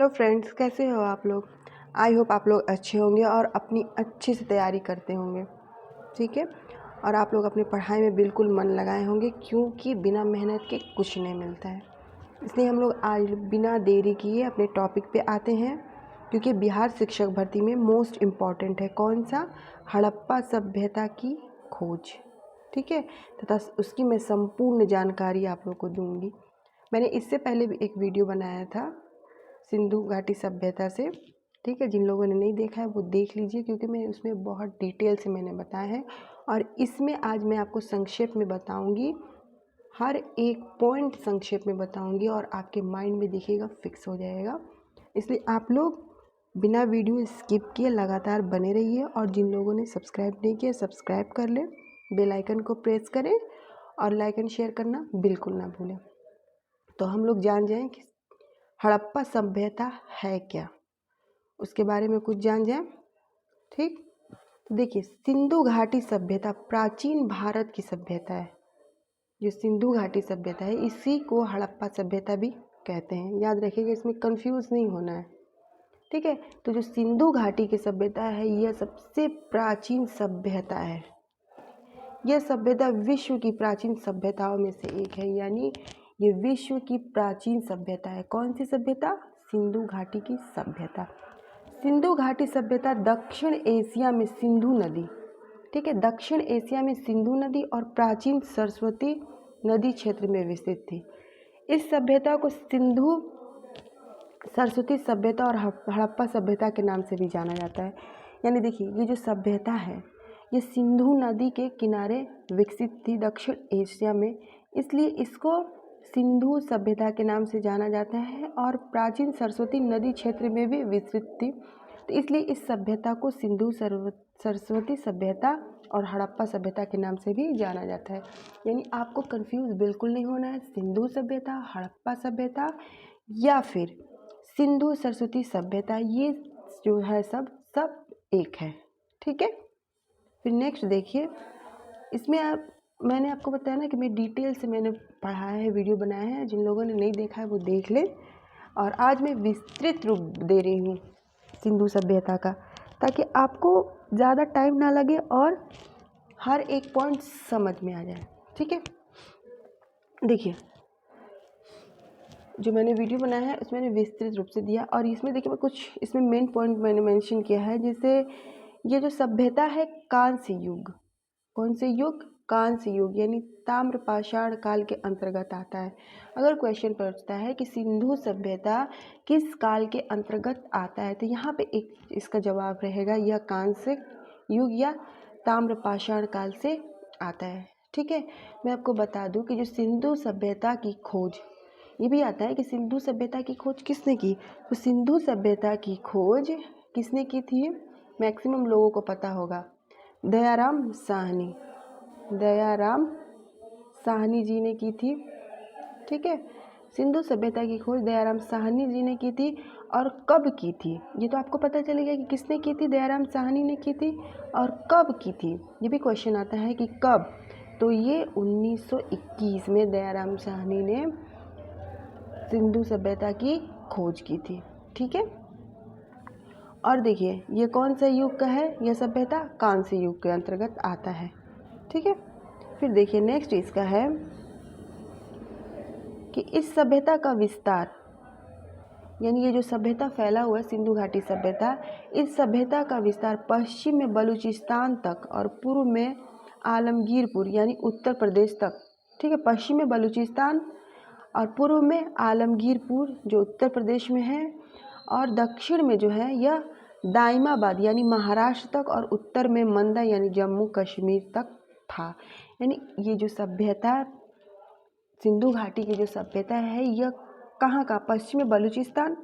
Hello friends, कैसे हो आप लोग। आई होप आप लोग अच्छे होंगे और अपनी अच्छे से तैयारी करते होंगे। ठीक है। और आप लोग अपनी पढ़ाई में बिल्कुल मन लगाए होंगे, क्योंकि बिना मेहनत के कुछ नहीं मिलता है। इसलिए हम लोग आज बिना देरी किए अपने टॉपिक पे आते हैं, क्योंकि बिहार शिक्षक भर्ती में मोस्ट इम्पॉर्टेंट है कौन सा, हड़प्पा सभ्यता की खोज। ठीक है। तथा उसकी मैं संपूर्ण जानकारी आप लोग को दूंगी। मैंने इससे पहले भी एक वीडियो बनाया था सिंधु घाटी सभ्यता से। ठीक है, जिन लोगों ने नहीं देखा है वो देख लीजिए, क्योंकि मैं उसमें बहुत डिटेल से मैंने बताया है। और इसमें आज मैं आपको संक्षेप में बताऊंगी, हर एक पॉइंट संक्षेप में बताऊंगी और आपके माइंड में दिखेगा, फिक्स हो जाएगा। इसलिए आप लोग बिना वीडियो स्किप किए लगातार बने रहिए। और जिन लोगों ने सब्सक्राइब नहीं किया, सब्सक्राइब कर लें, बेल आइकन को प्रेस करें और लाइक एंड शेयर करना बिल्कुल ना भूलें। तो हम लोग जान जाएं कि हड़प्पा सभ्यता है क्या, उसके बारे में कुछ जान जाएं। ठीक। तो देखिए, सिंधु घाटी सभ्यता प्राचीन भारत की सभ्यता है। जो सिंधु घाटी सभ्यता है इसी को हड़प्पा सभ्यता भी कहते हैं। याद रखिएगा, इसमें कंफ्यूज नहीं होना है। ठीक है। तो जो सिंधु घाटी की सभ्यता है यह सबसे प्राचीन सभ्यता है। यह सभ्यता विश्व की प्राचीन सभ्यताओं में से एक है, यानी ये विश्व की प्राचीन सभ्यता है। कौन सी सभ्यता? सिंधु घाटी की सभ्यता। सिंधु घाटी सभ्यता दक्षिण एशिया में सिंधु नदी, ठीक है, दक्षिण एशिया में सिंधु नदी और प्राचीन सरस्वती नदी क्षेत्र में विस्तृत थी। इस सभ्यता को सिंधु सरस्वती सभ्यता और हड़प्पा सभ्यता के नाम से भी जाना जाता है। यानी देखिए, ये जो सभ्यता है ये सिंधु नदी के किनारे विकसित थी दक्षिण एशिया में, इसलिए इसको सिंधु सभ्यता के नाम से जाना जाता है। और प्राचीन सरस्वती नदी क्षेत्र में भी विस्तृत थी, तो इसलिए इस सभ्यता को सिंधु सरस्वती सभ्यता और हड़प्पा सभ्यता के नाम से भी जाना जाता है। यानी आपको कंफ्यूज बिल्कुल नहीं होना है, सिंधु सभ्यता, हड़प्पा सभ्यता या फिर सिंधु सरस्वती सभ्यता, ये जो है सब एक है। ठीक है। फिर नेक्स्ट देखिए, इसमें मैंने आपको बताया ना कि मैं डिटेल से मैंने पढ़ा है, वीडियो बनाया है। जिन लोगों ने नहीं देखा है वो देख लें। और आज मैं विस्तृत रूप दे रही हूँ सिंधु सभ्यता का, ताकि आपको ज़्यादा टाइम ना लगे और हर एक पॉइंट समझ में आ जाए। ठीक है। देखिए, जो मैंने वीडियो बनाया है उसमें मैंने विस्तृत रूप से दिया। और इसमें देखिए, मैं कुछ इसमें मेन पॉइंट मैंने मेंशन किया है, जैसे ये जो सभ्यता है कांस्य युग। कौन से युग? कांस्य युग, यानी ताम्र पाषाण काल के अंतर्गत आता है। अगर क्वेश्चन पूछता है कि सिंधु सभ्यता किस काल के अंतर्गत आता है, तो यहाँ पे एक इसका जवाब रहेगा, यह कांस्य युग या ताम्र पाषाण काल से आता है। ठीक है। मैं आपको बता दूं कि जो सिंधु सभ्यता की खोज, ये भी आता है कि सिंधु सभ्यता की खोज किसने की। तो सिंधु सभ्यता की खोज किसने की थी? मैक्सिमम लोगों को पता होगा, दयाराम साहनी। दयाराम साहनी जी ने की थी। ठीक है। सिंधु सभ्यता की खोज दयाराम साहनी जी ने की थी। और कब की थी ये तो आपको पता चलेगा कि किसने की थी, दयाराम साहनी ने की थी। और कब की थी ये भी क्वेश्चन आता है कि कब। तो ये 1921 में दयाराम साहनी ने सिंधु सभ्यता की खोज की थी। ठीक है। और देखिए, ये कौन सा युग का है? यह सभ्यता कांस्य युग के अंतर्गत आता है। ठीक है। फिर देखिए, नेक्स्ट इसका है कि इस सभ्यता का विस्तार, यानी ये जो सभ्यता फैला हुआ है सिंधु घाटी सभ्यता, इस सभ्यता का विस्तार पश्चिम में बलूचिस्तान तक और पूर्व में आलमगीरपुर यानी उत्तर प्रदेश तक। ठीक है। पश्चिम में बलूचिस्तान और पूर्व में आलमगीरपुर जो उत्तर प्रदेश में है, और दक्षिण में जो है यह दाइमाबाद यानी महाराष्ट्र तक, और उत्तर में मंदा यानी जम्मू कश्मीर तक था। यानी ये जो सभ्यता सिंधु घाटी की जो सभ्यता है यह कहाँ का? पश्चिम में बलूचिस्तान,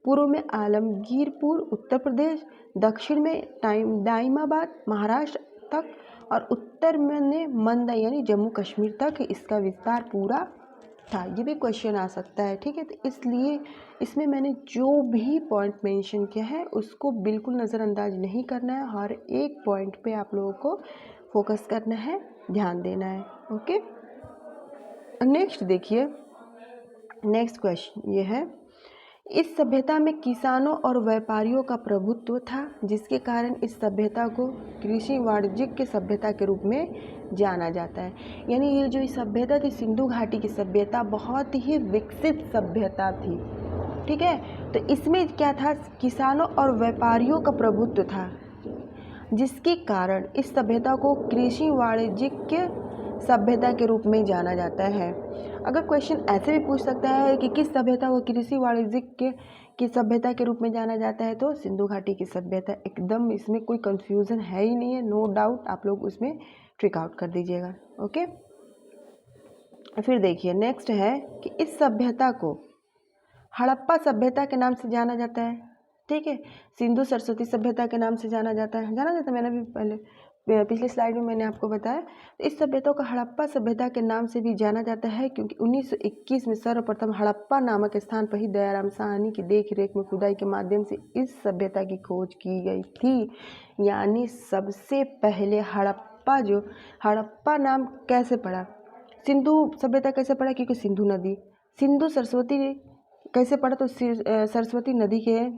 पूर्व में आलमगीरपुर उत्तर प्रदेश, दक्षिण में दाइमाबाद महाराष्ट्र तक, और उत्तर में मंदा यानी जम्मू कश्मीर तक इसका विस्तार पूरा था। ये भी क्वेश्चन आ सकता है। ठीक है। तो इसलिए इसमें मैंने जो भी पॉइंट मेंशन किया है उसको बिल्कुल नज़रअंदाज नहीं करना है, हर एक पॉइंट पे आप लोगों को फोकस करना है, ध्यान देना है। ओके। नेक्स्ट देखिए, नेक्स्ट क्वेश्चन ये है इस सभ्यता में किसानों और व्यापारियों का प्रभुत्व था, जिसके कारण इस सभ्यता को कृषि वाणिज्यिक सभ्यता के रूप में जाना जाता है। यानी ये जो सभ्यता थी सिंधु घाटी की सभ्यता बहुत ही विकसित सभ्यता थी, ठीक है। तो इसमें क्या था, किसानों और व्यापारियों का प्रभुत्व था, जिसके कारण इस सभ्यता को कृषि वाणिज्यिक सभ्यता के रूप में जाना जाता है। अगर क्वेश्चन ऐसे भी पूछ सकता है कि किस सभ्यता को कृषि वाणिज्यिक की सभ्यता के रूप में जाना जाता है, तो सिंधु घाटी की सभ्यता। एकदम इसमें कोई कंफ्यूजन है ही नहीं है, नो डाउट, आप लोग उसमें ट्रिक आउट कर दीजिएगा। ओके, फिर देखिए नेक्स्ट है कि इस सभ्यता को हड़प्पा सभ्यता के नाम से जाना जाता है, ठीक है। सिंधु सरस्वती सभ्यता के नाम से जाना जाता है, मैंने भी पहले पिछली स्लाइड में मैंने आपको बताया। तो इस सभ्यता को हड़प्पा सभ्यता के नाम से भी जाना जाता है, क्योंकि 1921 में सर्वप्रथम हड़प्पा नामक स्थान पर ही दयाराम साहनी की देखरेख में खुदाई के माध्यम से इस सभ्यता की खोज की गई थी। यानी सबसे पहले हड़प्पा नाम कैसे पड़ा, सिंधु सभ्यता कैसे पड़ा, क्योंकि सिंधु नदी, सिंधु सरस्वती कैसे पड़ा, तो सरस्वती नदी के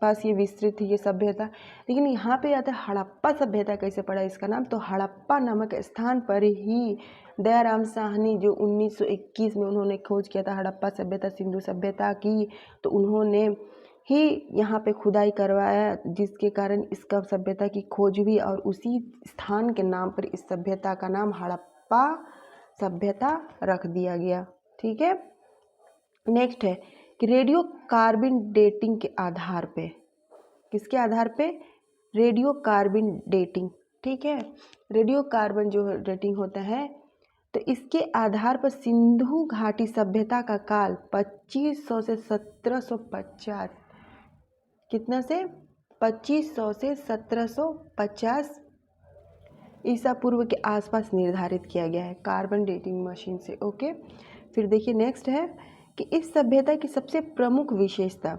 पास ये विस्तृत थी ये सभ्यता। लेकिन यहाँ पे आता है हड़प्पा सभ्यता कैसे पड़ा इसका नाम, तो हड़प्पा नामक स्थान पर ही दयाराम साहनी जो 1921 में उन्होंने खोज किया था हड़प्पा सभ्यता सिंधु सभ्यता की, तो उन्होंने ही यहाँ पे खुदाई करवाया, जिसके कारण इसका सभ्यता की खोज हुई और उसी स्थान के नाम पर इस सभ्यता का नाम हड़प्पा सभ्यता रख दिया गया, ठीक है। नेक्स्ट है कि रेडियो कार्बन डेटिंग के आधार पे, किसके आधार पे, रेडियो कार्बन डेटिंग, ठीक है। रेडियो कार्बन जो डेटिंग होता है, तो इसके आधार पर सिंधु घाटी सभ्यता का काल 2500 से 1750, कितना से 2500 से 1750 ईसा पूर्व के आसपास निर्धारित किया गया है कार्बन डेटिंग मशीन से। ओके, फिर देखिए नेक्स्ट है कि इस सभ्यता की सबसे प्रमुख विशेषता,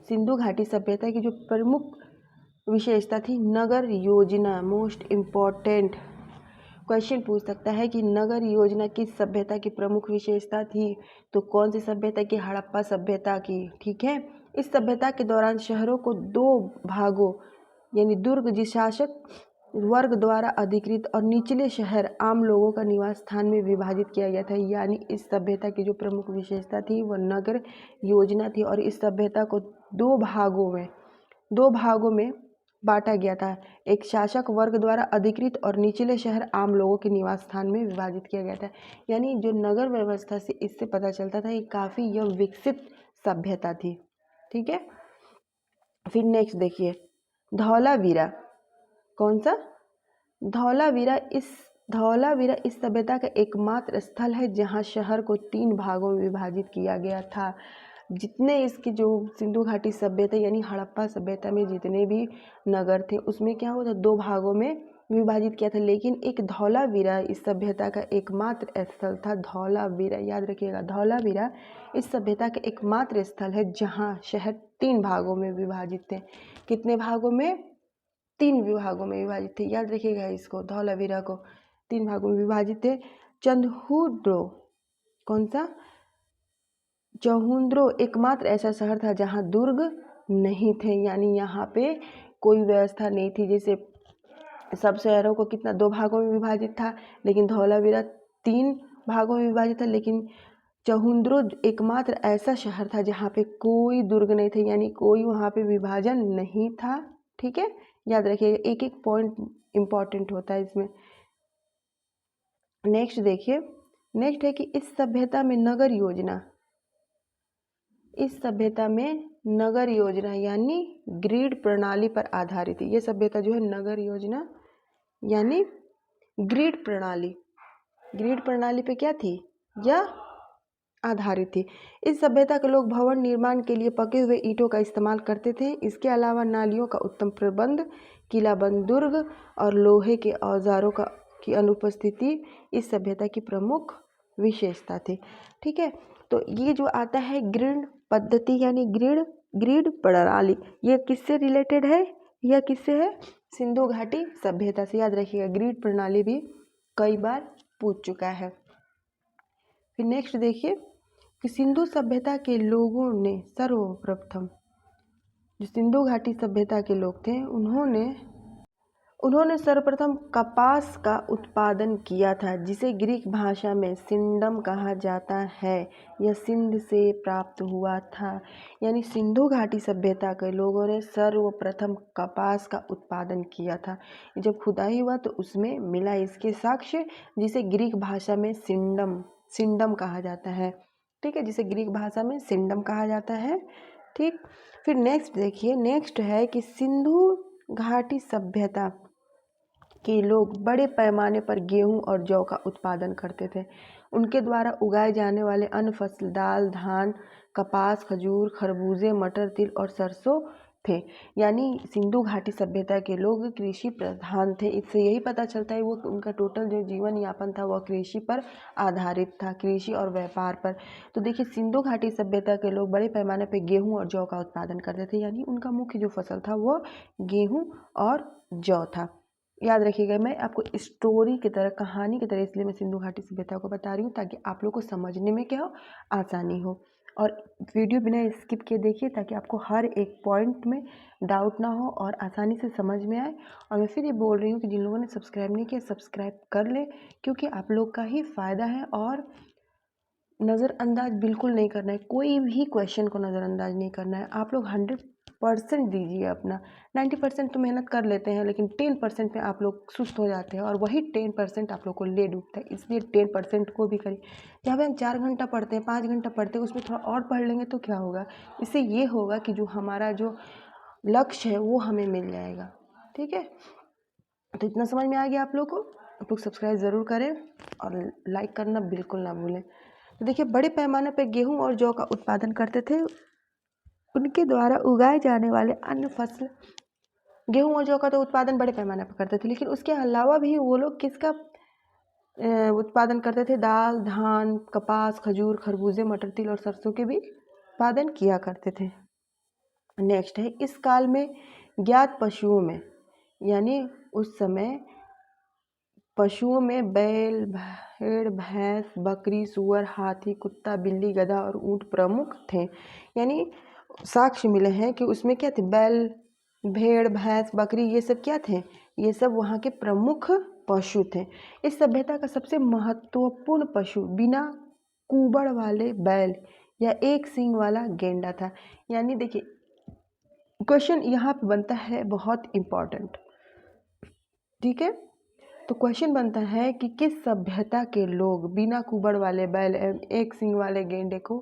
सिंधु घाटी सभ्यता की जो प्रमुख विशेषता थी नगर योजना। मोस्ट इम्पॉर्टेंट क्वेश्चन पूछ सकता है कि नगर योजना किस सभ्यता की प्रमुख विशेषता थी, तो कौन सी सभ्यता की, हड़प्पा सभ्यता की, ठीक है। इस सभ्यता के दौरान शहरों को 2 भागों यानी दुर्ग जिस शासक वर्ग द्वारा अधिकृत और निचले शहर आम लोगों का निवास स्थान में विभाजित किया गया था। यानी इस सभ्यता की जो प्रमुख विशेषता थी वह नगर योजना थी, और इस सभ्यता को 2 भागों में बांटा गया था। एक शासक वर्ग द्वारा अधिकृत और निचले शहर आम लोगों के निवास स्थान में विभाजित किया गया था। यानी जो नगर व्यवस्था से इससे पता चलता था ये काफ़ी यह विकसित सभ्यता थी, ठीक है। फिर नेक्स्ट देखिए धौलावीरा, कौन सा, धौलावीरा इस सभ्यता का एकमात्र स्थल है जहां शहर को 3 भागों में विभाजित किया गया था। जितने इसकी जो सिंधु घाटी सभ्यता यानी हड़प्पा सभ्यता में जितने भी नगर थे उसमें क्या हुआ था, 2 भागों में विभाजित किया था, लेकिन एक धौलावीरा इस सभ्यता का एकमात्र स्थल था। धौलावीरा याद रखिएगा, धौलावीरा इस सभ्यता का एकमात्र स्थल है जहाँ शहर 3 भागों में विभाजित थे। कितने भागों में, 3 विभागों में विभाजित थे, याद रखिएगा इसको, धौलावीरा को 3 भागों में विभाजित थे। चंदहुद्रो, कौन सा, चहुंद्रो एकमात्र ऐसा शहर था जहां दुर्ग नहीं थे, यानी यहाँ पे कोई व्यवस्था नहीं थी। जैसे सब शहरों को कितना 2 भागों में विभाजित था, लेकिन धौलावीरा 3 भागों में विभाजित था, लेकिन चहुंद्रो एकमात्र ऐसा शहर था जहाँ पे कोई दुर्ग नहीं थे, यानी कोई वहाँ पे विभाजन नहीं था, ठीक है। याद रखिएगा, एक एक पॉइंट इम्पॉर्टेंट होता है इसमें। नेक्स्ट देखिए, नेक्स्ट है कि इस सभ्यता में नगर योजना यानी ग्रिड प्रणाली पर आधारित है। ये सभ्यता जो है नगर योजना यानी ग्रिड प्रणाली पे क्या थी, या आधारित थी। इस सभ्यता के लोग भवन निर्माण के लिए पके हुए ईंटों का इस्तेमाल करते थे। इसके अलावा नालियों का उत्तम प्रबंध, किलाबंद दुर्ग और लोहे के औजारों की अनुपस्थिति इस सभ्यता की प्रमुख विशेषता थी, ठीक है। तो ये जो आता है ग्रिड पद्धति यानी ग्रिड प्रणाली, ये किससे रिलेटेड है, यह किससे है, सिंधु घाटी सभ्यता से। याद रखिएगा, ग्रिड प्रणाली भी कई बार पूछ चुका है। फिर नेक्स्ट देखिए कि सिंधु सभ्यता के लोगों ने सर्वप्रथम, जो सिंधु घाटी सभ्यता के लोग थे, उन्होंने सर्वप्रथम कपास का उत्पादन किया था, जिसे ग्रीक भाषा में सिंडम कहा जाता है। यह सिंध से प्राप्त हुआ था। यानी सिंधु घाटी सभ्यता के लोगों ने सर्वप्रथम कपास का उत्पादन किया था। जब खुदाई हुआ तो उसमें मिला इसके साक्ष्य, जिसे ग्रीक भाषा में सिंडम कहा जाता है। ठीक है, जिसे ग्रीक भाषा में सिंडम कहा जाता है। ठीक, फिर नेक्स्ट देखिए, नेक्स्ट है कि सिंधु घाटी सभ्यता के लोग बड़े पैमाने पर गेहूं और जौ का उत्पादन करते थे। उनके द्वारा उगाए जाने वाले अन्य फसल दाल, धान, कपास, खजूर, खरबूजे, मटर, तिल और सरसों थे। यानी सिंधु घाटी सभ्यता के लोग कृषि प्रधान थे। इससे यही पता चलता है वो उनका टोटल जो जीवन यापन था वह कृषि पर आधारित था, कृषि और व्यापार पर। तो देखिए, सिंधु घाटी सभ्यता के लोग बड़े पैमाने पर गेहूं और जौ का उत्पादन करते थे। यानी उनका मुख्य जो फसल था वह गेहूँ और जौ था। याद रखिएगा, मैं आपको स्टोरी की तरह, कहानी की तरह इसलिए मैं सिंधु घाटी सभ्यता को बता रही हूँ, ताकि आप लोग को समझने में क्या हो, आसानी हो। और वीडियो बिना स्किप किए देखिए, ताकि आपको हर एक पॉइंट में डाउट ना हो और आसानी से समझ में आए। और मैं फिर ये बोल रही हूँ कि जिन लोगों ने सब्सक्राइब नहीं किया, सब्सक्राइब कर ले, क्योंकि आप लोग का ही फ़ायदा है। और नज़रअंदाज बिल्कुल नहीं करना है, कोई भी क्वेश्चन को नज़रअंदाज नहीं करना है। आप लोग 100% दीजिए अपना। 90% तो मेहनत कर लेते हैं, लेकिन 10% में आप लोग सुस्त हो जाते हैं, और वही 10% आप लोग को ले डूबता है। इसलिए 10% को भी करिए। जहाँ पे हम 4 घंटा पढ़ते हैं, 5 घंटा पढ़ते हैं, उसमें थोड़ा और पढ़ लेंगे तो क्या होगा, इससे ये होगा कि जो हमारा जो लक्ष्य है वो हमें मिल जाएगा। ठीक है, तो इतना समझ में आ गया आप लोग को। आप लोग सब्सक्राइब ज़रूर करें और लाइक करना बिल्कुल ना भूलें। तो देखिए, बड़े पैमाने पर गेहूं और जौ का उत्पादन करते थे। उनके द्वारा उगाए जाने वाले अन्य फसल, गेहूं और जौ का तो उत्पादन बड़े पैमाने पर करते थे, लेकिन उसके अलावा भी वो लोग किसका उत्पादन करते थे? दाल, धान, कपास, खजूर, खरबूजे, मटर, तिल और सरसों के भी उत्पादन किया करते थे। नेक्स्ट है, इस काल में ज्ञात पशुओं में, यानी उस समय पशुओं में बैल, भेड़, भैंस, बकरी, सूअर, हाथी, कुत्ता, बिल्ली, गधा और ऊंट प्रमुख थे। यानी साक्ष्य मिले हैं कि उसमें क्या थे? बैल, भेड़, भैंस, बकरी, ये सब क्या थे? ये सब वहाँ के प्रमुख पशु थे। इस सभ्यता का सबसे महत्वपूर्ण पशु बिना कुबड़ वाले बैल या एक सींग वाला गेंडा था। यानी देखिए, क्वेश्चन यहाँ पे बनता है बहुत इम्पोर्टेंट। ठीक है, तो क्वेश्चन बनता है कि किस सभ्यता के लोग बिना कुबड़ वाले बैल एवं एक सींग वाले गेंडे को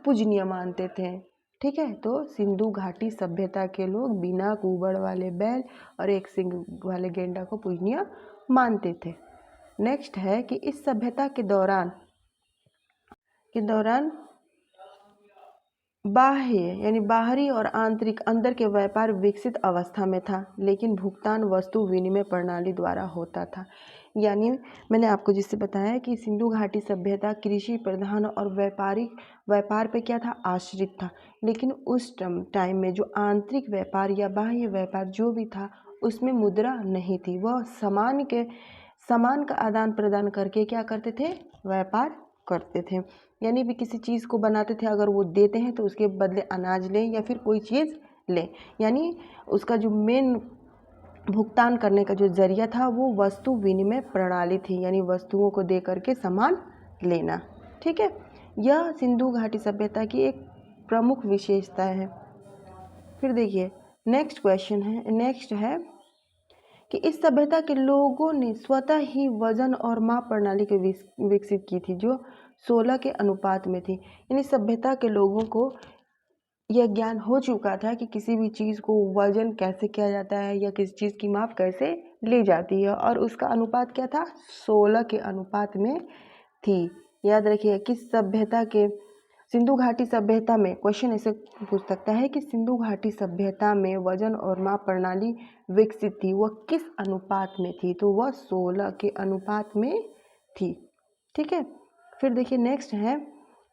पूजनीय मानते थे? ठीक है, तो सिंधु घाटी सभ्यता के लोग बिना कुबड़ वाले बैल और एक सींग वाले गेंडा को पूजनीय मानते थे। नेक्स्ट है कि इस सभ्यता के दौरान बाह्य यानी बाहरी और आंतरिक अंदर के व्यापार विकसित अवस्था में था, लेकिन भुगतान वस्तु विनिमय प्रणाली द्वारा होता था। यानी मैंने आपको जिससे बताया कि सिंधु घाटी सभ्यता कृषि प्रधान और व्यापार पे क्या था? आश्रित था। लेकिन उस टाइम में जो आंतरिक व्यापार या बाह्य व्यापार जो भी था, उसमें मुद्रा नहीं थी। वह सामान का आदान प्रदान करके क्या करते थे? व्यापार करते थे। यानी भी किसी चीज़ को बनाते थे, अगर वो देते हैं तो उसके बदले अनाज लें या फिर कोई चीज़ लें। यानी उसका जो मेन भुगतान करने का जो जरिया था वो वस्तु विनिमय प्रणाली थी, यानी वस्तुओं को दे करके सामान लेना। ठीक है, यह सिंधु घाटी सभ्यता की एक प्रमुख विशेषता है। फिर देखिए, नेक्स्ट है कि इस सभ्यता के लोगों ने स्वतः ही वजन और माप प्रणाली को विकसित की थी, जो 16 के अनुपात में थी। यानी सभ्यता के लोगों को यह ज्ञान हो चुका था कि किसी भी चीज़ को वजन कैसे किया जाता है या किसी चीज़ की माप कैसे ली जाती है, और उसका अनुपात क्या था? 16 के अनुपात में थी। याद रखिए, किस सभ्यता के सिंधु घाटी सभ्यता में, क्वेश्चन ऐसे पूछ सकता है कि सिंधु घाटी सभ्यता में वजन और माप प्रणाली विकसित थी, वह किस अनुपात में थी? तो वह 16 के अनुपात में थी। ठीक है, फिर देखिए, नेक्स्ट है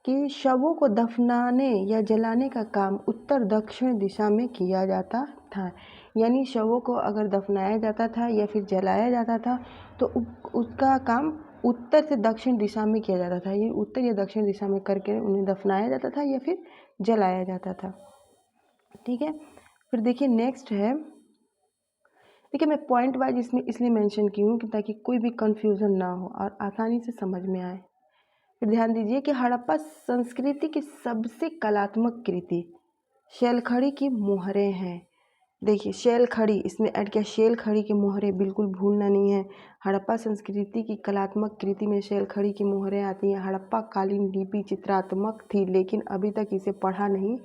कि शवों को दफनाने या जलाने का काम उत्तर दक्षिण दिशा में किया जाता था। यानी शवों को अगर दफनाया जाता था या फिर जलाया जाता था तो उसका काम उत्तर से दक्षिण दिशा में किया जाता था। ये उत्तर या दक्षिण दिशा में करके उन्हें दफनाया जाता था या फिर जलाया जाता था। ठीक है, फिर देखिए नेक्स्ट है, देखिए मैं पॉइंट वाइज इसमें इसलिए मेंशन की हूँ कि ताकि कोई भी कंफ्यूजन ना हो और आसानी से समझ में आए। फिर ध्यान दीजिए कि हड़प्पा संस्कृति की सबसे कलात्मक कृति शैलखड़ी की मोहरें हैं। देखिए शैलखड़ी इसमें ऐड किया, शैलखड़ी की मोहरें बिल्कुल भूलना नहीं है। हड़प्पा संस्कृति की कलात्मक कृति में शैलखड़ी की मोहरें आती हैं। हड़प्पा कालीन लिपि चित्रात्मक थी लेकिन अभी तक इसे पढ़ा नहीं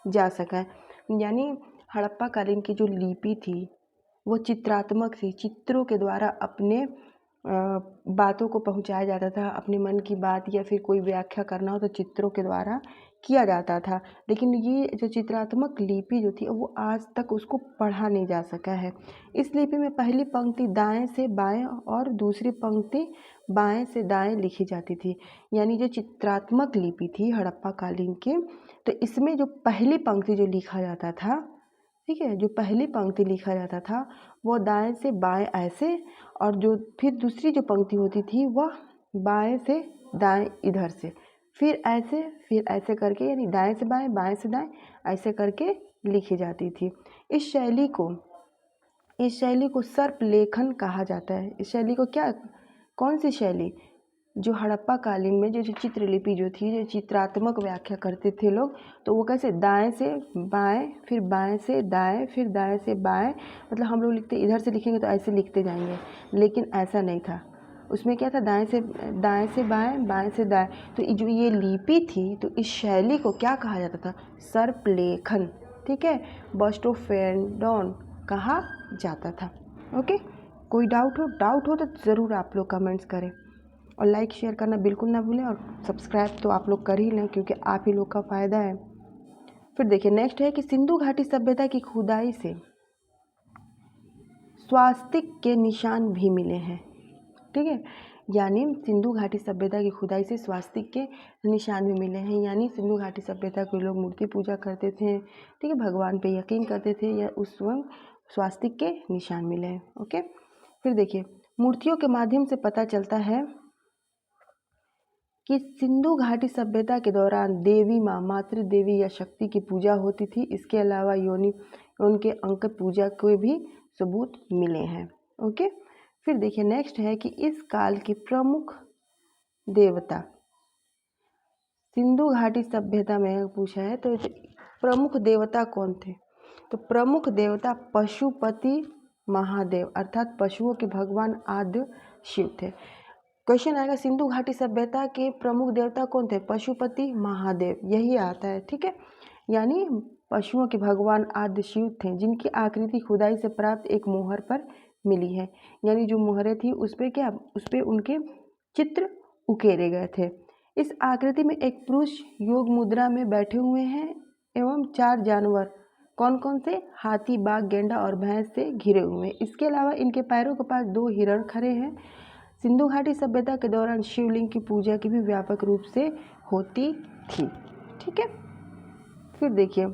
जा सका है। यानी हड़प्पा कालीन की जो लिपि थी वो चित्रात्मक थी, चित्रों के द्वारा अपने बातों को पहुंचाया जाता था। अपने मन की बात या फिर कोई व्याख्या करना हो तो चित्रों के द्वारा किया जाता था। लेकिन ये जो चित्रात्मक लिपि जो थी वो आज तक उसको पढ़ा नहीं जा सका है। इस लिपि में पहली पंक्ति दाएं से बाएं और दूसरी पंक्ति बाएं से दाएं लिखी जाती थी। यानी जो चित्रात्मक लिपि थी हड़प्पा कालीन की, तो इसमें जो पहली पंक्ति जो लिखा जाता था, ठीक है, जो पहली पंक्ति लिखा जाता था वो दाएं से बाएं ऐसे, और जो फिर दूसरी जो पंक्ति होती थी वह बाएं से दाएं इधर से, फिर ऐसे करके, यानी दाएं से बाएं बाएं से दाएं ऐसे करके लिखी जाती थी। इस शैली को सर्प लेखन कहा जाता है। इस शैली को क्या, कौन सी शैली, जो हड़प्पा कालीन में जो चित्रलिपि जो थी, जो चित्रात्मक व्याख्या करते थे लोग, तो वो कैसे दाएं से बाएं, फिर बाएं से दाएं, फिर दाएं से बाएं, मतलब हम लोग लिखते इधर से लिखेंगे तो ऐसे लिखते जाएंगे, लेकिन ऐसा नहीं था। उसमें क्या था, दाएं से बाएं, बाएं से दाएं। तो जो ये लिपि थी, तो इस शैली को क्या कहा जाता था, सर्पलेखन, ठीक है, बस्टोफेंडोन कहा जाता था। ओके, कोई डाउट हो तो ज़रूर आप लोग कमेंट्स करें, और लाइक शेयर करना बिल्कुल ना भूलें, और सब्सक्राइब तो आप लोग कर ही लें क्योंकि आप ही लोग का फ़ायदा है। फिर देखिए नेक्स्ट है कि सिंधु घाटी सभ्यता की खुदाई से स्वास्तिक के निशान भी मिले हैं। ठीक है, यानी सिंधु घाटी सभ्यता की खुदाई से स्वास्तिक के निशान भी मिले हैं। यानी सिंधु घाटी सभ्यता के लोग मूर्ति पूजा करते थे, ठीक है, भगवान पे यकीन करते थे, या उस वक्त स्वास्तिक के निशान मिले हैं। ओके, फिर देखिए मूर्तियों के माध्यम से पता चलता है कि सिंधु घाटी सभ्यता के दौरान देवी माँ, मातृ देवी या शक्ति की पूजा होती थी। इसके अलावा योनि उनके अंक पूजा के भी सबूत मिले हैं। ओके, फिर देखिए नेक्स्ट है कि इस काल के प्रमुख देवता, सिंधु घाटी सभ्यता में पूछा है तो प्रमुख देवता कौन थे, तो प्रमुख देवता पशुपति महादेव अर्थात पशुओं के भगवान आदि शिव थे। क्वेश्चन आएगा सिंधु घाटी सभ्यता के प्रमुख देवता कौन थे, पशुपति महादेव, यही आता है। ठीक है, यानी पशुओं के भगवान आदि शिव थे, जिनकी आकृति खुदाई से प्राप्त एक मोहर पर मिली है। यानी जो मोहरें थी उस पर उनके चित्र उकेरे गए थे। इस आकृति में एक पुरुष योग मुद्रा में बैठे हुए हैं एवं 4 जानवर, कौन कौन से, हाथी, बाघ, गेंडा और भैंस से घिरे हुए हैं। इसके अलावा इनके पैरों के पास 2 हिरण खड़े हैं। सिंधु घाटी सभ्यता के दौरान शिवलिंग की पूजा की भी व्यापक रूप से होती थी। ठीक है, फिर देखिए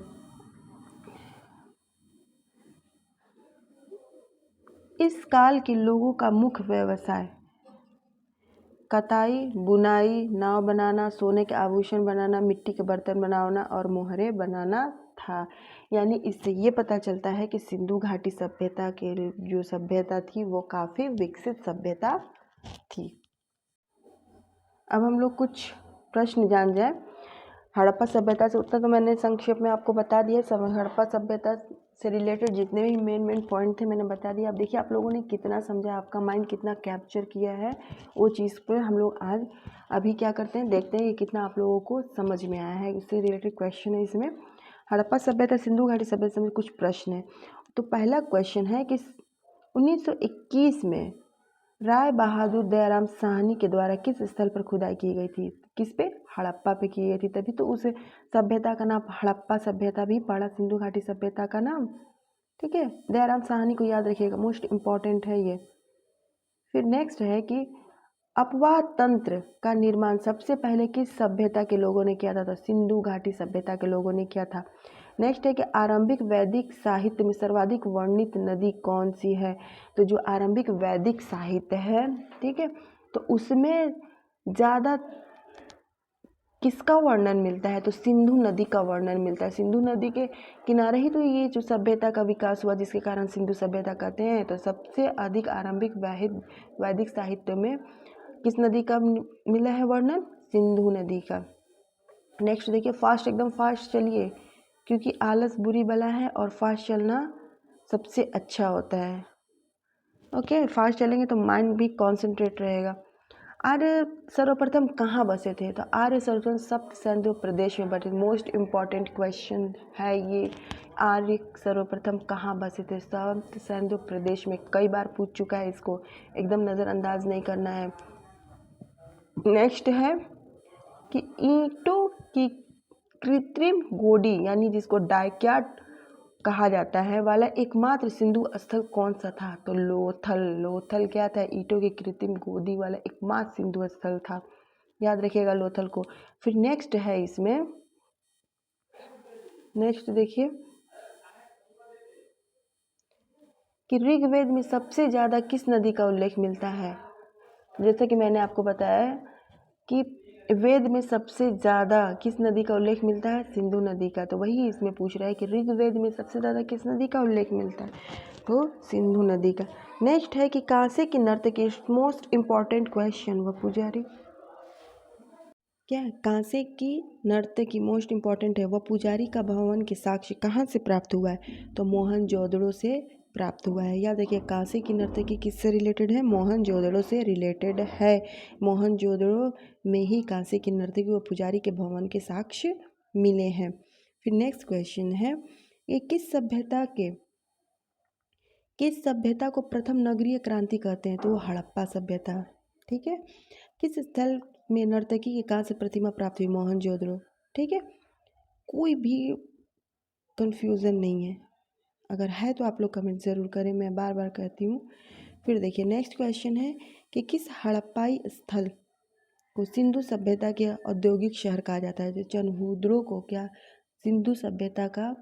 इस काल के लोगों का मुख्य व्यवसाय कताई, बुनाई, नाव बनाना, सोने के आभूषण बनाना, मिट्टी के बर्तन बनाना और मोहरें बनाना था। यानी इससे ये पता चलता है कि सिंधु घाटी सभ्यता के जो सभ्यता थी वो काफ़ी विकसित सभ्यता थी। अब हम लोग कुछ प्रश्न जान जाए हड़प्पा सभ्यता से। उतना तो मैंने संक्षेप में आपको बता दिया, हड़प्पा सभ्यता से रिलेटेड जितने भी मेन पॉइंट थे मैंने बता दिया। अब देखिए आप लोगों ने कितना समझा, आपका माइंड कितना कैप्चर किया है, वो चीज़ पर हम लोग आज अभी क्या करते हैं, देखते हैं कि कितना आप लोगों को समझ में आया है। उससे रिलेटेड क्वेश्चन है इसमें, हड़प्पा सभ्यता सिंधु घाटी सभ्यता में कुछ प्रश्न है। तो पहला क्वेश्चन है कि 1921 में राय बहादुर दयाराम साहनी के द्वारा किस स्थल पर खुदाई की गई थी, किस पे, हड़प्पा पे की गई थी, तभी तो उस सभ्यता का नाम हड़प्पा सभ्यता भी पड़ा, सिंधु घाटी सभ्यता का नाम। ठीक है, दयाराम साहनी को याद रखिएगा, मोस्ट इम्पॉर्टेंट है ये। फिर नेक्स्ट है कि अपवाह तंत्र का निर्माण सबसे पहले किस सभ्यता के लोगों ने किया था, तो सिंधु घाटी सभ्यता के लोगों ने किया था। नेक्स्ट है कि आरंभिक वैदिक साहित्य में सर्वाधिक वर्णित नदी कौन सी है, तो जो आरंभिक वैदिक साहित्य है, ठीक है, तो उसमें ज़्यादा किसका वर्णन मिलता है? तो सिंधु नदी का वर्णन मिलता है। सिंधु नदी के किनारे ही तो ये जो सभ्यता का विकास हुआ, जिसके कारण सिंधु सभ्यता कहते हैं। तो सबसे अधिक आरंभिक वैदिक साहित्य में किस नदी का मिला है वर्णन? सिंधु नदी का। नेक्स्ट देखिए, फास्ट, एकदम फास्ट चलिए, क्योंकि आलस बुरी बला है और फास्ट चलना सबसे अच्छा होता है। ओके, फास्ट चलेंगे तो माइंड भी कॉन्सेंट्रेट रहेगा। आर्य सर्वप्रथम कहाँ बसे थे? तो आर्य सर्वप्रथम सप्त सिंधु प्रदेश में बसे। मोस्ट इम्पॉर्टेंट क्वेश्चन है ये। आर्य सर्वप्रथम कहाँ बसे थे? सप्त सिंधु प्रदेश में। कई बार पूछ चुका है, इसको एकदम नज़रअंदाज नहीं करना है। नेक्स्ट है कि ईंटों की कृत्रिम गोडी, यानी जिसको डाइक्याट कहा जाता है, वाला एकमात्र सिंधु स्थल कौन सा था? तो लोथल। लोथल क्या था? ईंटों की कृत्रिम गोदी वाला एकमात्र सिंधु स्थल था। याद रखिएगा लोथल को। फिर नेक्स्ट है इसमें, नेक्स्ट देखिए कि ऋग्वेद में सबसे ज़्यादा किस नदी का उल्लेख मिलता है? जैसे कि मैंने आपको बताया कि वेद में सबसे ज़्यादा किस नदी का उल्लेख मिलता है? सिंधु नदी का। तो वही इसमें पूछ रहा है कि ऋग्वेद में सबसे ज़्यादा किस नदी का उल्लेख मिलता है? तो सिंधु नदी का। नेक्स्ट है कि कांसे की नर्तकी, मोस्ट इम्पॉर्टेंट क्वेश्चन, वह पुजारी क्या है? कांसे की नर्तकी मोस्ट इम्पॉर्टेंट है। वह पुजारी का भवन के साक्ष्य कहाँ से प्राप्त हुआ है? तो मोहनजोदड़ो से प्राप्त हुआ है। याद रखिए, कांसे की नर्तकी किससे रिलेटेड है? मोहनजोदड़ो से रिलेटेड है। मोहनजोदड़ो में ही कांसे की नर्तकी व पुजारी के भवन के साक्ष्य मिले हैं। फिर नेक्स्ट क्वेश्चन है, ये किस सभ्यता को प्रथम नगरीय क्रांति कहते हैं? तो वो हड़प्पा सभ्यता। ठीक है। किस स्थल में नर्तकी के कांस्य प्रतिमा प्राप्त हुई? मोहनजोदड़ो। ठीक है, कोई भी कंफ्यूजन नहीं है। अगर है तो आप लोग कमेंट ज़रूर करें, मैं बार बार कहती हूँ। फिर देखिए, नेक्स्ट क्वेश्चन है कि किस हड़प्पाई स्थल को सिंधु सभ्यता के औद्योगिक शहर कहा जाता है? तो चनहूद्रो को क्या सिंधु सभ्यता का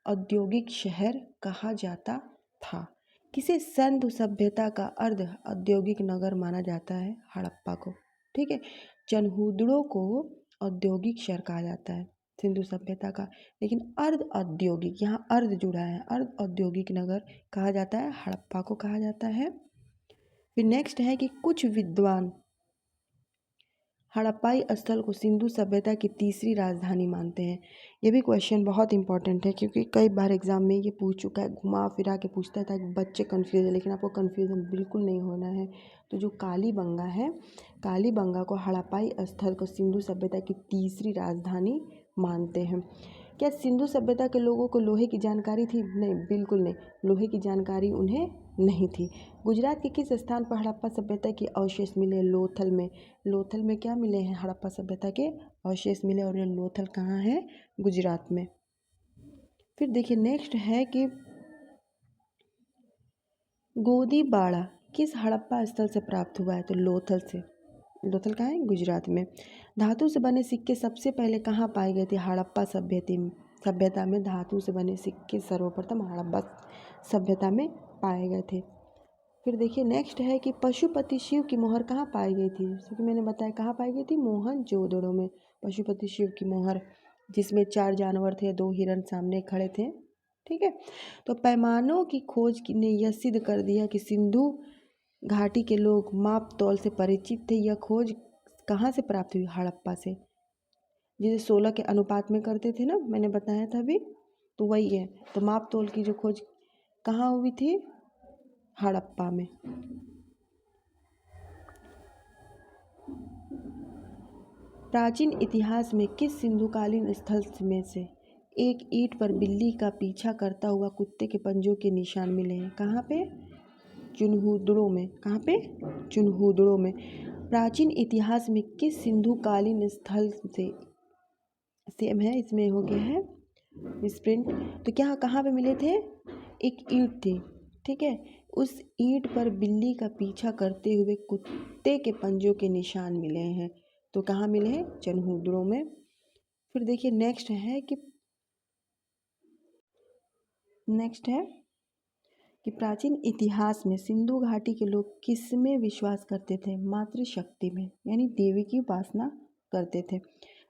औद्योगिक शहर कहा जाता था? किसे सिंधु सभ्यता का अर्ध औद्योगिक नगर माना जाता है? हड़प्पा को। ठीक है, चनहूद्रो को औद्योगिक शहर कहा जाता है सिंधु सभ्यता का, लेकिन अर्ध औद्योगिक, यहाँ अर्ध जुड़ा है, अर्ध औद्योगिक नगर कहा जाता है, हड़प्पा को कहा जाता है। फिर नेक्स्ट है कि कुछ विद्वान हड़प्पाई स्थल को सिंधु सभ्यता की तीसरी राजधानी मानते हैं। ये भी क्वेश्चन बहुत इंपॉर्टेंट है, क्योंकि कई बार एग्जाम में ये पूछ चुका है, घुमा फिरा के पूछता था कि बच्चे कन्फ्यूज है, लेकिन आपको कन्फ्यूजन बिल्कुल नहीं होना है। तो जो कालीबंगा है, कालीबंगा को हड़प्पाई स्थल को सिंधु सभ्यता की तीसरी राजधानी मानते हैं। क्या सिंधु सभ्यता के लोगों को लोहे की जानकारी थी? नहीं, बिल्कुल नहीं, लोहे की जानकारी उन्हें नहीं थी। गुजरात के किस स्थान पर हड़प्पा सभ्यता के अवशेष मिले? लोथल में। लोथल में क्या मिले हैं? हड़प्पा सभ्यता के अवशेष मिले, और ये लोथल कहाँ है? गुजरात में। फिर देखिए, नेक्स्ट है कि गोदीबाड़ा किस हड़प्पा स्थल से प्राप्त हुआ है? तो लोथल से। लोथल कहाँ है? गुजरात में। धातु से बने सिक्के सबसे पहले कहाँ पाए गए थे? हड़प्पा सभ्यता में धातु से बने सिक्के सर्वप्रथम हड़प्पा सभ्यता में पाए गए थे। फिर देखिए, नेक्स्ट है कि पशुपति शिव की मोहर कहाँ पाई गई थी? जैसे कि मैंने बताया, कहाँ पाई गई थी? मोहनजोदड़ो में पशुपति शिव की मोहर, जिसमें 4 जानवर थे, 2 हिरण सामने खड़े थे। ठीक है, तो पैमानों की खोज ने यह सिद्ध कर दिया कि सिंधु घाटी के लोग माप तौल से परिचित थे। यह खोज कहाँ से प्राप्त हुई? हड़प्पा से। जिसे 16 के अनुपात में करते थे ना, मैंने बताया था अभी, तो वही है। तो माप तौल की जो खोज कहाँ हुई थी? हड़प्पा में। प्राचीन इतिहास में किस सिंधुकालीन स्थल में से एक ईंट पर बिल्ली का पीछा करता हुआ कुत्ते के पंजों के निशान मिले हैं? कहाँ पे? चुनहूदड़ो में। कहाँ पे? चुनहूदड़ो में। प्राचीन इतिहास में किस सिंधुकालीन स्थल से, सेम है, इसमें हो गया है मिसप्रिंट। तो क्या कहाँ पे मिले थे? एक ईंट थी। ठीक है, उस ईंट पर बिल्ली का पीछा करते हुए कुत्ते के पंजों के निशान मिले हैं। तो कहाँ मिले हैं? चनहूदड़ो में। फिर देखिए, नेक्स्ट है कि प्राचीन इतिहास में सिंधु घाटी के लोग किस में विश्वास करते थे? मातृशक्ति में, यानी देवी की उपासना करते थे।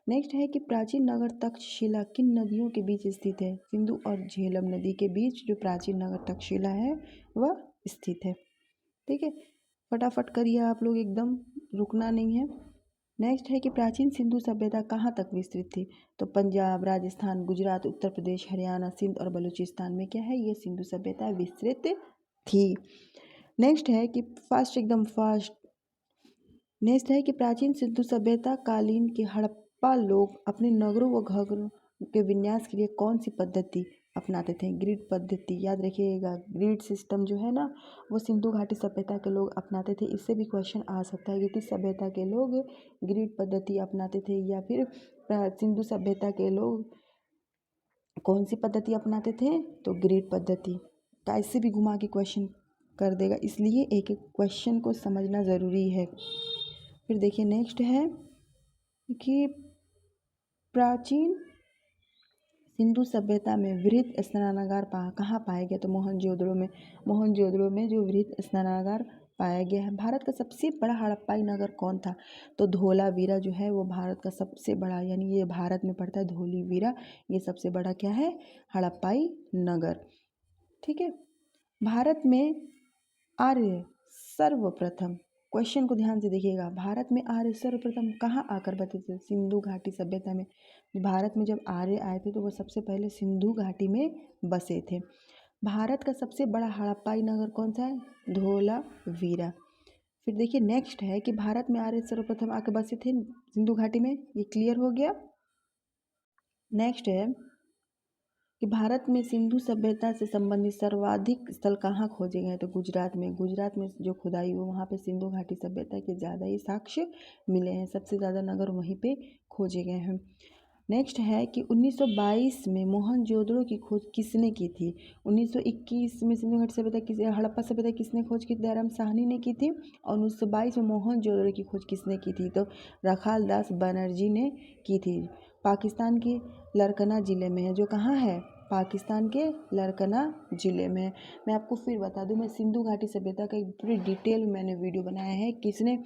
नेक्स्ट है कि प्राचीन नगर तक्षशिला किन नदियों के बीच स्थित है? सिंधु और झेलम नदी के बीच जो प्राचीन नगर तक्षशिला है वह स्थित है। ठीक है, फटाफट करिए आप लोग, एकदम रुकना नहीं है। नेक्स्ट है कि प्राचीन सिंधु सभ्यता कहाँ तक विस्तृत थी? तो पंजाब, राजस्थान, गुजरात, उत्तर प्रदेश, हरियाणा, सिंध और बलूचिस्तान में क्या है, ये सिंधु सभ्यता विस्तृत थी। नेक्स्ट है कि फास्ट, एकदम फास्ट। नेक्स्ट है कि प्राचीन सिंधु सभ्यता कालीन के हड़प्पा लोग अपने नगरों व घरों के विन्यास के लिए कौन सी पद्धति अपनाते थे? ग्रिड पद्धति। याद रखिएगा, ग्रिड सिस्टम जो है ना वो सिंधु घाटी सभ्यता के लोग अपनाते थे। इससे भी क्वेश्चन आ सकता है कि किस सभ्यता के लोग ग्रिड पद्धति अपनाते थे, या फिर सिंधु सभ्यता के लोग कौन सी पद्धति अपनाते थे? तो ग्रिड पद्धति। कैसे भी घुमा के क्वेश्चन कर देगा, इसलिए एक एक क्वेश्चन को समझना ज़रूरी है। फिर देखिए नेक्स्ट है कि प्राचीन सिंधु सभ्यता में वृहद स्नानागार कहाँ पाया गया? तो मोहनजोदड़ो में। मोहनजोदड़ो में जो वृहद स्नानागार पाया गया है। भारत का सबसे बड़ा हड़प्पाई नगर कौन था? तो धोलावीरा जो है वो भारत का सबसे बड़ा, यानी ये भारत में पड़ता है धोलावीरा, ये सबसे बड़ा क्या है? हड़प्पाई नगर। ठीक है, भारत में आर्य सर्वप्रथम, क्वेश्चन को ध्यान से देखिएगा, भारत में आर्य सर्वप्रथम कहाँ आकर बसे थे? सिंधु घाटी सभ्यता में। भारत में जब आर्य आए थे तो वो सबसे पहले सिंधु घाटी में बसे थे। भारत का सबसे बड़ा हड़प्पाई नगर कौन सा है? धोलावीरा। फिर देखिए नेक्स्ट है कि भारत में आर्य सर्वप्रथम आकर बसे थे सिंधु घाटी में, ये क्लियर हो गया। नेक्स्ट है कि भारत में सिंधु सभ्यता से संबंधित सर्वाधिक स्थल कहाँ खोजे गए? तो गुजरात में। गुजरात में जो खुदाई हुई वहाँ पे सिंधु घाटी सभ्यता के ज़्यादा ही साक्ष्य मिले हैं, सबसे ज़्यादा नगर वहीं पे खोजे गए हैं। नेक्स्ट है कि 1922 में मोहनजोदड़ो की खोज किसने की थी? 1921 में सिंधु घाटी सभ्यता हड़प्पा सभ्यता किसने खोज की? दयाराम साहनी ने की थी। और 1922 में मोहनजोदड़ो की खोज किसने की थी? तो रखाल दास बनर्जी ने की थी। पाकिस्तान के लरकना ज़िले में है, जो कहाँ है? पाकिस्तान के लरकना ज़िले में। मैं आपको फिर बता दूं, मैं सिंधु घाटी सभ्यता का एक पूरी डिटेल में मैंने वीडियो बनाया है, किसने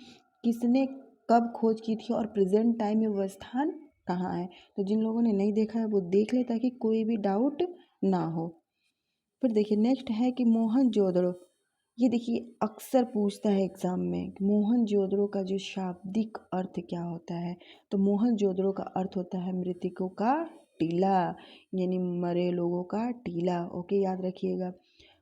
किसने कब खोज की थी और प्रेजेंट टाइम में वह स्थान कहाँ है। तो जिन लोगों ने नहीं देखा है वो देख ले, ताकि कोई भी डाउट ना हो। फिर देखिए नेक्स्ट है कि मोहनजोदड़ो, ये देखिए अक्सर पूछता है एग्जाम में, मोहनजोदड़ो का जो शाब्दिक अर्थ क्या होता है? तो मोहनजोदड़ो का अर्थ होता है मृतकों का टीला, यानी मरे लोगों का टीला। ओके, याद रखिएगा,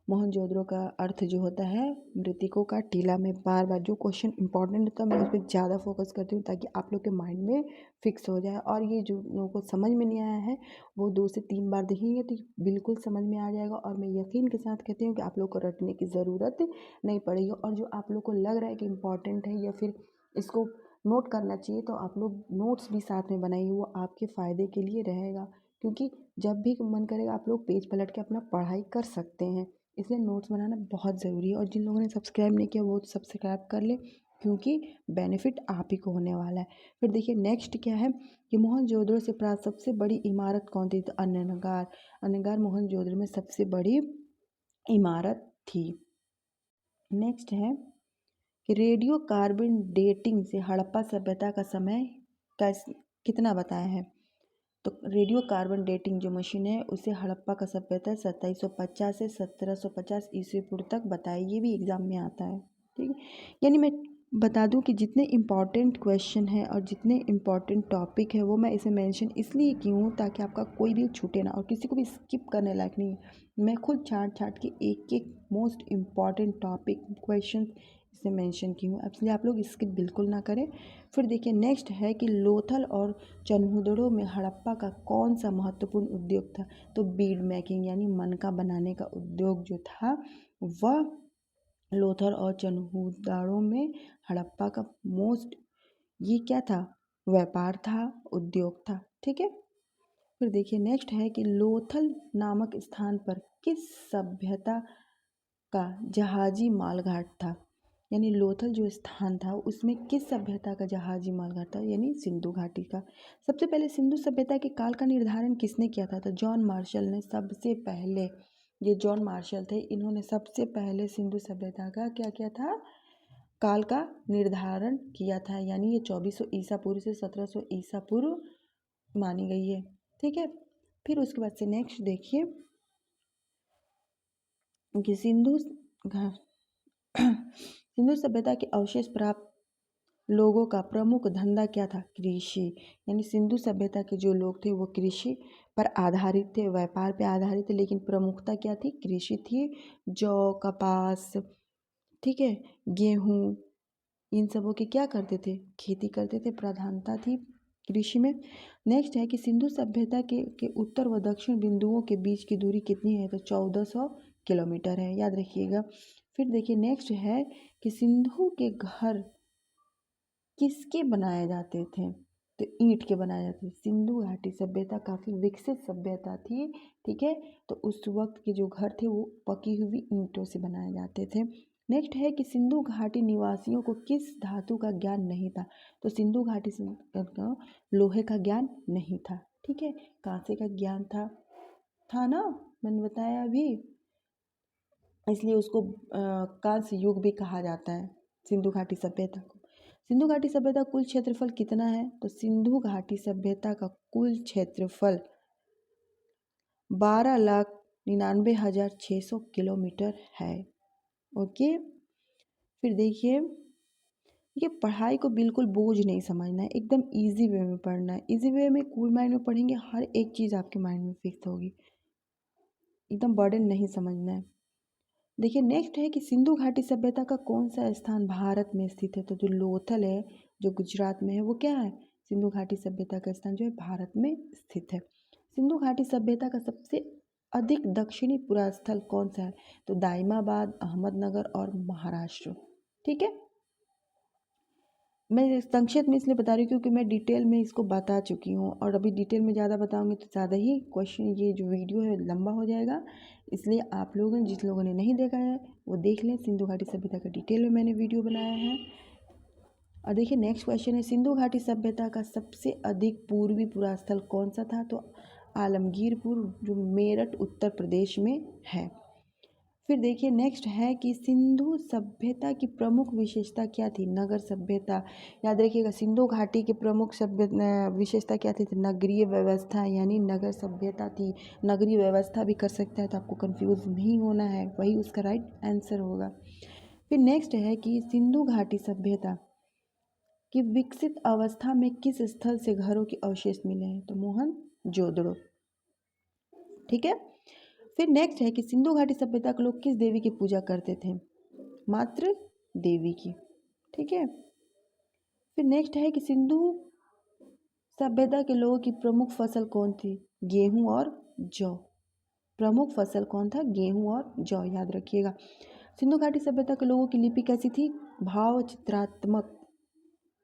मोहनजोदड़ो का अर्थ जो होता है मृतकों का टीला। में बार बार जो क्वेश्चन इंपॉर्टेंट होता है मैं उस पर ज़्यादा फोकस करती हूँ, ताकि आप लोग के माइंड में फिक्स हो जाए। और ये जो लोगों को समझ में नहीं आया है वो 2 से 3 बार देखेंगे तो बिल्कुल समझ में आ जाएगा। और मैं यकीन के साथ कहती हूँ कि आप लोग को रटने की ज़रूरत नहीं पड़ेगी। और जो आप लोग को लग रहा है कि इम्पॉर्टेंट है या फिर इसको नोट करना चाहिए, तो आप लोग नोट्स भी साथ में बनाइए, वो आपके फ़ायदे के लिए रहेगा। क्योंकि जब भी मन करेगा आप लोग पेज पलट के अपना पढ़ाई कर सकते हैं, इसलिए नोट्स बनाना बहुत ज़रूरी है। और जिन लोगों ने सब्सक्राइब नहीं किया वो सब्सक्राइब कर ले, क्योंकि बेनिफिट आप ही को होने वाला है। फिर देखिए नेक्स्ट क्या है कि मोहनजोदड़ो से प्राप्त सबसे बड़ी इमारत कौन थी? तो अन्नगार। अन्नगार मोहनजोदड़ो में सबसे बड़ी इमारत थी। नेक्स्ट है कि रेडियो कार्बन डेटिंग से हड़प्पा सभ्यता का समय कितना बताया है? तो रेडियो कार्बन डेटिंग जो मशीन है उसे हड़प्पा का सभ्यता 2750 से 1750 ईस्वी पूर्व तक बताई। ये भी एग्जाम में आता है। ठीक है, यानी मैं बता दूं कि जितने इम्पॉर्टेंट क्वेश्चन है और जितने इम्पॉर्टेंट टॉपिक है वो मैं इसे मेंशन इसलिए की हूँ ताकि आपका कोई भी छूटे ना, और किसी को भी स्किप करने लायक नहीं है। मैं खुद छाट छाट के एक एक मोस्ट इम्पॉर्टेंट टॉपिक क्वेश्चन इसे मेंशन की हूँ, इसलिए आप लोग स्किप बिल्कुल ना करें। फिर देखिए नेक्स्ट है कि लोथल और चनहुदड़ो में हड़प्पा का कौन सा महत्वपूर्ण उद्योग था? तो बीड मेकिंग, यानी मनका बनाने का उद्योग जो था वह लोथल और चनहुदड़ो में हड़प्पा का मोस्ट, ये क्या था? व्यापार था, उद्योग था। ठीक है, फिर देखिए नेक्स्ट है कि लोथल नामक स्थान पर किस सभ्यता का जहाजी मालघाट था? यानी लोथल जो स्थान था उसमें किस सभ्यता का जहाजी मालघाट था? यानी सिंधु घाटी का। सबसे पहले सिंधु सभ्यता के काल का निर्धारण किसने किया था? तो जॉन मार्शल ने सबसे पहले ये जॉन मार्शल थे, इन्होंने सबसे पहले सिंधु सभ्यता का क्या किया था, काल का निर्धारण किया था, यानी ये 2400 ईसा पूर्व से 1700 ईसा पूर्व मानी गई है। ठीक है, फिर उसके बाद से नेक्स्ट देखिए कि सिंधु सभ्यता के अवशेष प्राप्त लोगों का प्रमुख धंधा क्या था, कृषि। यानी सिंधु सभ्यता के जो लोग थे वो कृषि पर आधारित थे, व्यापार पे आधारित थे, लेकिन प्रमुखता क्या थी, कृषि थी। जौ, कपास, ठीक है, गेहूँ, इन सबों की क्या करते थे, खेती करते थे, प्रधानता थी कृषि में। नेक्स्ट है कि सिंधु सभ्यता के उत्तर व दक्षिण बिंदुओं के बीच की दूरी कितनी है, तो 1400 किलोमीटर है, याद रखिएगा। फिर देखिए नेक्स्ट है कि सिंधु के घर किसके बनाए जाते थे, तो ईंट के बनाए जाते थे। सिंधु घाटी सभ्यता काफ़ी विकसित सभ्यता थी, ठीक है, तो उस वक्त के जो घर थे वो पकी हुई ईंटों से बनाए जाते थे। नेक्स्ट है कि सिंधु घाटी निवासियों को किस धातु का ज्ञान नहीं था, तो सिंधु घाटी से लोहे का ज्ञान नहीं था, ठीक है, कांसे का ज्ञान था ना, मैंने बताया अभी, इसलिए उसको कांस्य युग भी कहा जाता है सिंधु घाटी सभ्यता को। सिंधु घाटी सभ्यता कुल क्षेत्रफल कितना है, तो सिंधु घाटी सभ्यता का कुल क्षेत्रफल 12,99,600 किलोमीटर है। ओके, फिर देखिए ये पढ़ाई को बिल्कुल बोझ नहीं समझना है, एकदम इजी वे में पढ़ना है। इजी वे में कूल माइंड में पढ़ेंगे, हर एक चीज़ आपके माइंड में फिक्स होगी, एकदम बर्डन नहीं समझना है। देखिए नेक्स्ट है कि सिंधु घाटी सभ्यता का कौन सा स्थान भारत में स्थित है, तो जो लोथल है जो गुजरात में है वो क्या है, सिंधु घाटी सभ्यता का स्थान जो है भारत में स्थित है। सिंधु घाटी सभ्यता का सबसे अधिक दक्षिणी पुरास्थल कौन सा है, तो दाइमाबाद, अहमदनगर और महाराष्ट्र, ठीक है। मैं संक्षेप में इसलिए बता रही हूँ क्योंकि मैं डिटेल में इसको बता चुकी हूँ, और अभी डिटेल में ज़्यादा बताऊँगी तो ज़्यादा ही क्वेश्चन, ये जो वीडियो है लंबा हो जाएगा, इसलिए आप लोगों जिस लोगों ने नहीं देखा है वो देख लें। सिंधु घाटी सभ्यता का डिटेल में मैंने वीडियो बनाया है। और देखिए नेक्स्ट क्वेश्चन है, सिंधु घाटी सभ्यता का सबसे अधिक पूर्वी पुरास्थल कौन सा था, तो आलमगीरपुर जो मेरठ उत्तर प्रदेश में है। फिर देखिए नेक्स्ट है कि सिंधु सभ्यता की प्रमुख विशेषता क्या थी, नगर सभ्यता। याद रखिएगा सिंधु घाटी की प्रमुख विशेषता क्या थी, तो नगरीय व्यवस्था, यानी नगर सभ्यता थी। नगरीय व्यवस्था भी कर सकता है, तो आपको कंफ्यूज नहीं होना है, वही उसका राइट आंसर होगा। फिर नेक्स्ट है कि सिंधु घाटी सभ्यता की विकसित अवस्था में किस स्थल से घरों के अवशेष मिले हैं, तो मोहनजोदड़ो, ठीक है। फिर नेक्स्ट है कि सिंधु घाटी सभ्यता के लोग किस देवी की पूजा करते थे, मातृ देवी की, ठीक है। फिर नेक्स्ट है कि सिंधु सभ्यता के लोगों की प्रमुख फसल कौन थी, गेहूं और जौ। प्रमुख फसल कौन था, गेहूं और जौ, याद रखिएगा। सिंधु घाटी सभ्यता के लोगों की लिपि कैसी थी, भाव चित्रात्मक,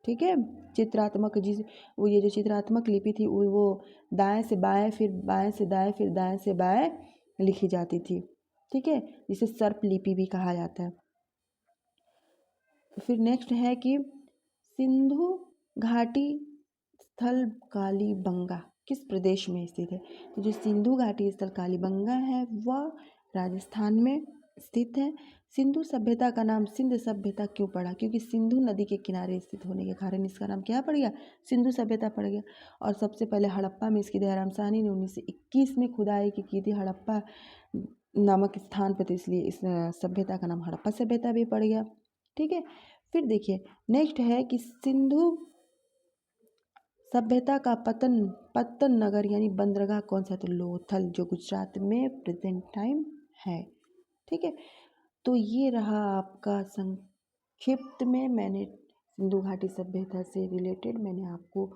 ठीक है, चित्रात्मक, जिस वो ये जो चित्रात्मक लिपि थी वो दाएं से बाएं, फिर बाएं से दाएं, फिर दाएं से बाएं लिखी जाती थी, ठीक है, जिसे सर्प लिपि भी कहा जाता है। फिर नेक्स्ट है कि सिंधु घाटी स्थल कालीबंगा किस प्रदेश में स्थित है, तो जो सिंधु घाटी स्थल कालीबंगा है वह राजस्थान में स्थित है। सिंधु सभ्यता का नाम सिंधु सभ्यता क्यों पड़ा, क्योंकि सिंधु नदी के किनारे स्थित होने के कारण इसका नाम क्या पड़ गया, सिंधु सभ्यता पड़ गया। और सबसे पहले हड़प्पा में इसकी दयाराम साहनी ने 1921 में खुदाई की थी हड़प्पा नामक स्थान पर, तो इसलिए इस सभ्यता का नाम हड़प्पा सभ्यता भी पड़ गया, ठीक है। फिर देखिए नेक्स्ट है कि सिंधु सभ्यता का पत्तन नगर यानी बंदरगाह कौन सा, तो लोथल जो गुजरात में प्रेजेंट टाइम है, ठीक है। तो ये रहा आपका संक्षिप्त में, मैंने सिंधु घाटी सभ्यता से रिलेटेड मैंने आपको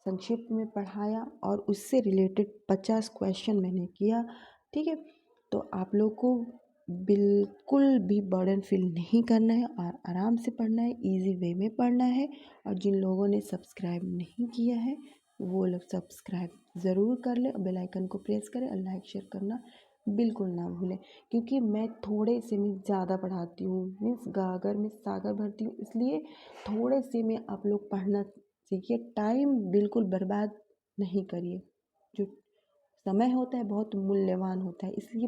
संक्षिप्त में पढ़ाया और उससे रिलेटेड 50 क्वेश्चन मैंने किया, ठीक है। तो आप लोग को बिल्कुल भी बर्डन फील नहीं करना है और आराम से पढ़ना है, इजी वे में पढ़ना है। और जिन लोगों ने सब्सक्राइब नहीं किया है वो लोग सब्सक्राइब ज़रूर कर ले और बेल आइकन को प्रेस करें और लाइक शेयर करना बिल्कुल ना भूलें, क्योंकि मैं थोड़े से में ज़्यादा पढ़ाती हूँ, मीन्स गागर में सागर भरती हूँ, इसलिए थोड़े से में आप लोग पढ़ना सीखिए, टाइम बिल्कुल बर्बाद नहीं करिए। जो समय होता है बहुत मूल्यवान होता है, इसलिए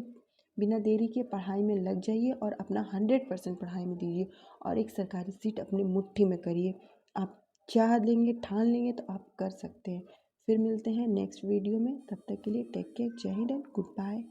बिना देरी के पढ़ाई में लग जाइए और अपना 100% पढ़ाई में दीजिए और एक सरकारी सीट अपनी मुट्ठी में करिए। आप चाह लेंगे, ठान लेंगे तो आप कर सकते हैं। फिर मिलते हैं नेक्स्ट वीडियो में, तब तक के लिए टेक केयर, जय हिंद एंड गुड बाय।